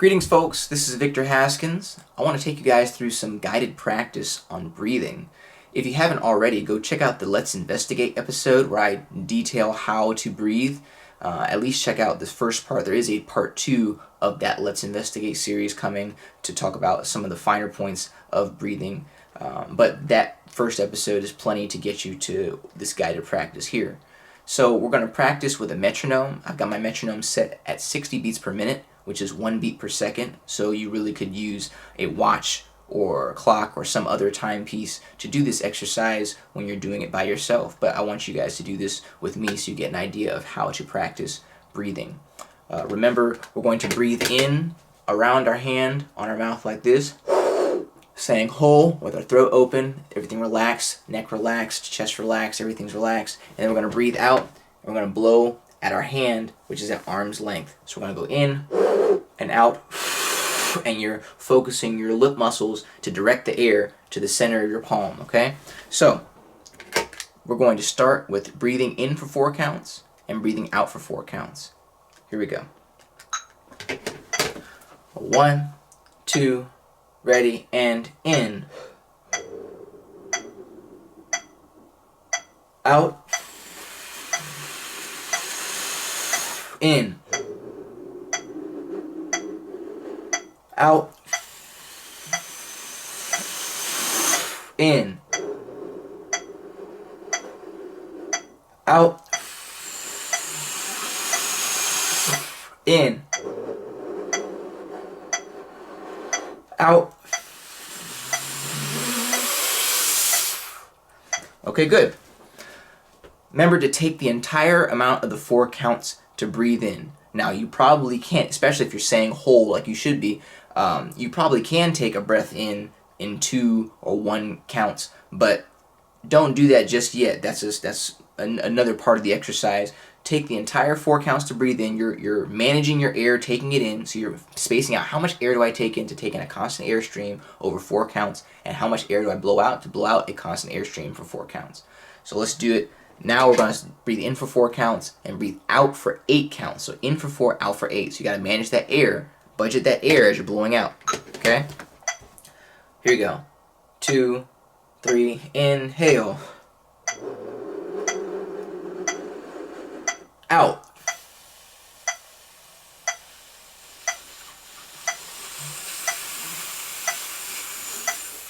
Greetings folks, this is Victor Haskins. I want to take you guys through some guided practice on breathing. If you haven't already, go check out the Let's Investigate episode where I detail how to breathe. At least check out this first part. There is a part 2 of that Let's Investigate series coming to talk about some of the finer points of breathing. But that first episode is plenty to get you to this guided practice here. So we're going to practice with a metronome. I've got my metronome set at 60 beats per minute, which is 1 beat per second. So you really could use a watch or a clock or some other timepiece to do this exercise when you're doing it by yourself. But I want you guys to do this with me so you get an idea of how to practice breathing. Remember, we're going to breathe in around our hand on our mouth like this, saying whole with our throat open, everything relaxed, neck relaxed, chest relaxed, everything's relaxed. And then we're going to breathe out, and we're going to blow at our hand, which is at arm's length. So we're going to go in and out, and you're focusing your lip muscles to direct the air to the center of your palm, okay? So we're going to start with breathing in for 4 counts and breathing out for 4 counts. Here we go. 1, 2, ready, and in. Out. In. Out. In. Out. In. Out. Okay, good. Remember to take the entire amount of the 4 counts to breathe in. Now, you probably can't, especially if you're saying whole like you should be, you probably can take a breath in 2 or 1 counts, but don't do that just yet. That's another part of the exercise. Take the entire 4 counts to breathe in. You're managing your air, taking it in, so you're spacing out how much air do I take in to take in a constant airstream over 4 counts, and how much air do I blow out to blow out a constant airstream for 4 counts. So let's do it. Now we're going to breathe in for 4 counts and breathe out for 8 counts. So in for 4, out for 8. So you got to manage that air, budget that air as you're blowing out. Okay? Here we go. 2, 3, inhale. Out.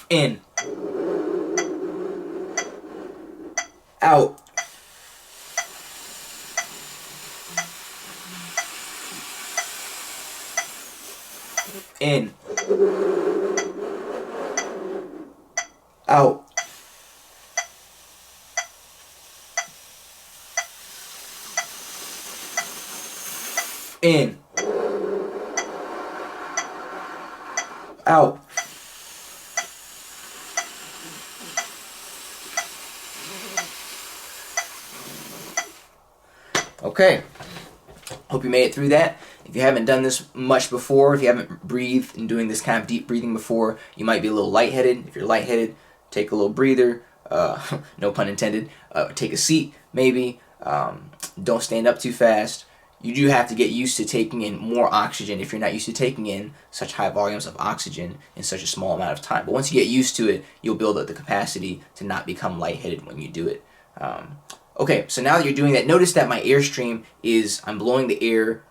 In. Out. In. Out. In. Out. Okay. Hope you made it through that. If you haven't done this much before, if you haven't breathed and doing this kind of deep breathing before, you might be a little lightheaded. If you're lightheaded, take a little breather. No pun intended. Take a seat, maybe. Don't stand up too fast. You do have to get used to taking in more oxygen if you're not used to taking in such high volumes of oxygen in such a small amount of time. But once you get used to it, you'll build up the capacity to not become lightheaded when you do it. Okay, so now that you're doing that, notice that my airstream is, I'm blowing the air,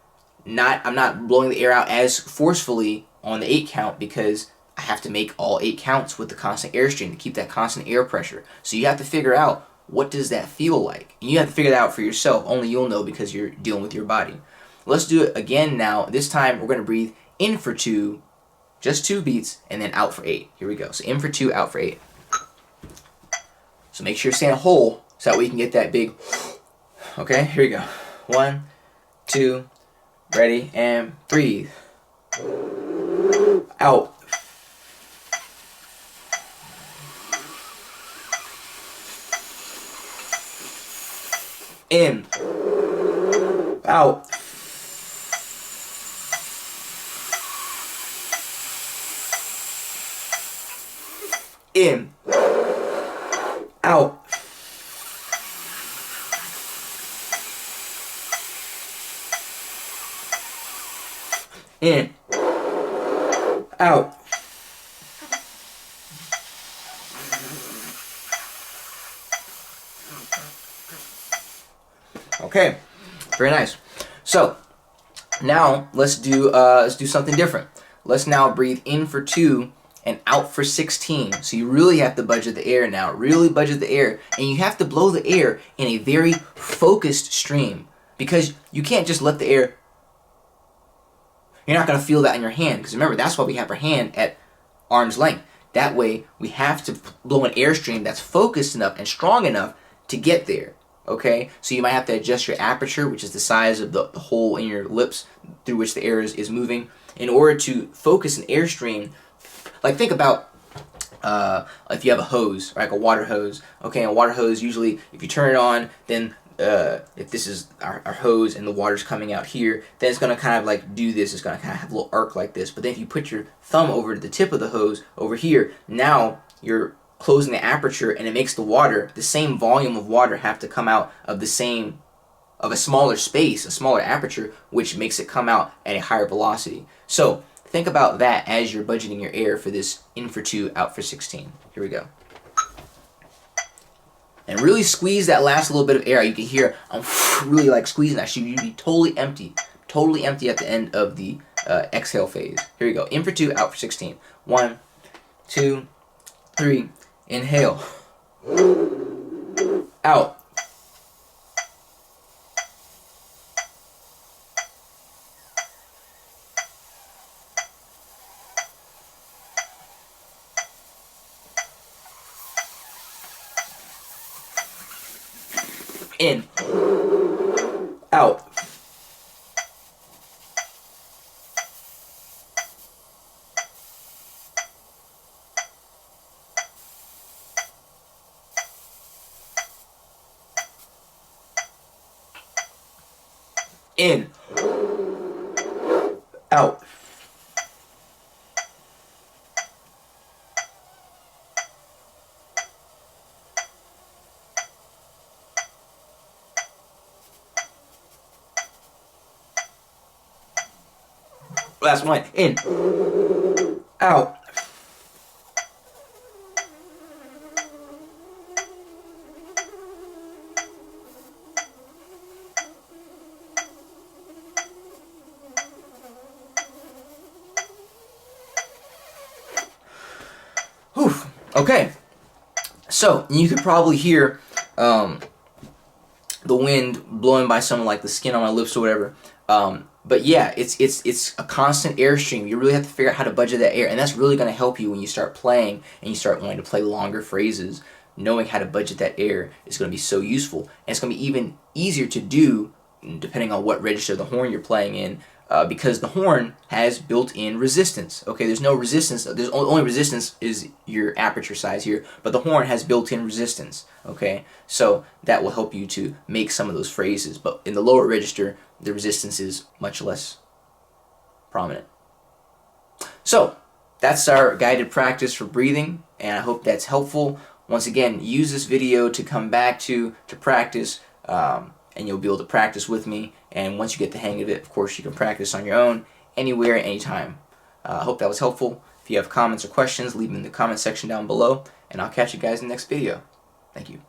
I'm not blowing the air out as forcefully on the 8 count because I have to make all 8 counts with the constant airstream to keep that constant air pressure. So you have to figure out, what does that feel like? And you have to figure that out for yourself. Only you'll know because you're dealing with your body. Let's do it again now. This time we're going to breathe in for 2, just 2 beats, and then out for 8. Here we go. So in for 2, out for 8. So make sure you're staying whole so that way you can get that big. Okay, here we go. 1, 2, ready, and breathe. Out. In. Out. In. Out. In. out. Okay, very nice. So now let's do something different. Let's now breathe in for 2 and out for 16. So you really have to budget the air now. Really budget the air, and you have to blow the air in a very focused stream, because you can't just let the air. You're not going to feel that in your hand, because remember, that's why we have our hand at arm's length. That way we have to blow an airstream that's focused enough and strong enough to get there. Okay, so you might have to adjust your aperture, which is the size of the hole in your lips through which the air is moving, in order to focus an airstream. Like, think about if you have a hose, right, like a water hose. Okay, a water hose, usually if you turn it on, then if this is our hose and the water's coming out here, then it's going to kind of like do this. It's going to kind of have a little arc like this. But then if you put your thumb over to the tip of the hose over here, now you're closing the aperture, and it makes the water, the same volume of water, have to come out of a smaller space, a smaller aperture, which makes it come out at a higher velocity. So think about that as you're budgeting your air for this in for 2, out for 16. Here we go. And really squeeze that last little bit of air. You can hear I'm really like squeezing that. You'd be totally empty at the end of the exhale phase. Here we go. In for 2, out for 16. 1, 2, 3. Inhale. Out. In. Out. In. Out. Last one. In. Out. Whew. Okay. So you could probably hear the wind blowing by some, like the skin on my lips or whatever. But yeah, it's a constant airstream. You really have to figure out how to budget that air, and that's really going to help you when you start playing and you start wanting to play longer phrases. Knowing how to budget that air is going to be so useful, and it's going to be even easier to do depending on what register of the horn you're playing in, because the horn has built-in resistance. Okay, there's no resistance. There's only resistance is your aperture size here, but the horn has built-in resistance. Okay, so that will help you to make some of those phrases. But in the lower register, the resistance is much less prominent. So that's our guided practice for breathing, and I hope that's helpful. Once again, use this video to come back to practice, and you'll be able to practice with me. And once you get the hang of it, of course, you can practice on your own, anywhere, anytime. I hope that was helpful. If you have comments or questions, leave them in the comment section down below, and I'll catch you guys in the next video. Thank you.